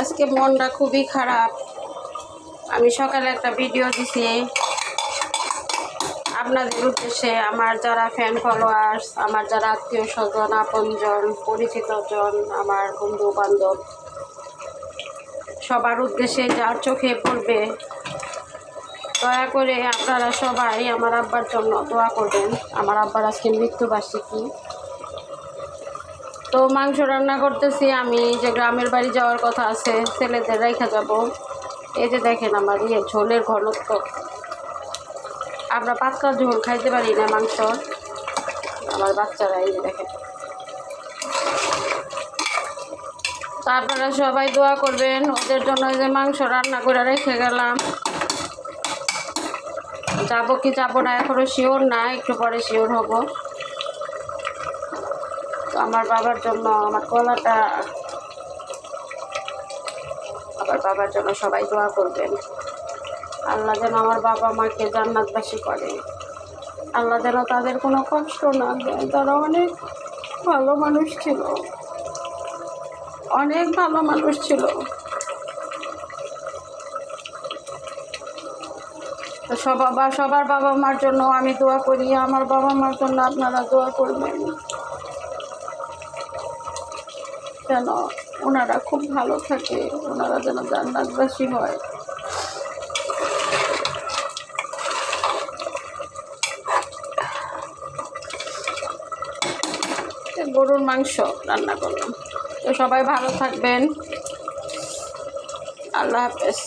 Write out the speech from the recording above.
আজকে মনটা খুবই খারাপ। আমি সকালে একটা ভিডিও দিছি আপনাদের উদ্দেশ্যে, আমার যারা ফ্যান ফলোয়ার্স, আমার যারা আত্মীয় স্বজন, আপনজন, পরিচিতজন, আমার বন্ধু বান্ধব, সবার উদ্দেশ্যে যার চোখে পড়বে দয়া করে আপনারা সবাই আমার আব্বার জন্য দোয়া করবেন। আমার আব্বার আজকে মৃত্যুবার্ষিকী। তো মাংস রান্না করতেছি আমি, যে গ্রামের বাড়ি যাওয়ার কথা আছে, ছেলেদের রেখে যাব। এই যে দেখেন আমার ঝোলের ঘনত্ব, আমরা পাতলা ঝোল খাইতে পারি না মাংস, আমার বাচ্চারা এই যে দেখেন। তো আপনারা সবাই দোয়া করবেন ওদের জন্য। যে মাংস রান্না করে রেখে গেলাম, যাবো কি যাবো না এখনো শিওর না, একটু পরে শিওর হব। তো আমার বাবার জন্য, আমার গলাটা, আমার বাবার জন্য সবাই দোয়া করবেন। আল্লাহ যেন আমার বাবা মাকে জান্নাতবাসী করে, আল্লাহ যেন তাদের কোনো কষ্ট না দেয়। তারা অনেক ভালো মানুষ ছিল, অনেক ভালো মানুষ ছিল। তো সবার বাবা মার জন্য আমি দোয়া করি, আমার বাবা মার জন্য আপনারা দোয়া করবেন যেন ওনারা খুব ভালো থাকে, ওনারা যেন জান্নাতবাসী হয়। গরুর মাংস রান্না করলাম। তো সবাই ভালো থাকবেন, আল্লাহ হাফেজ।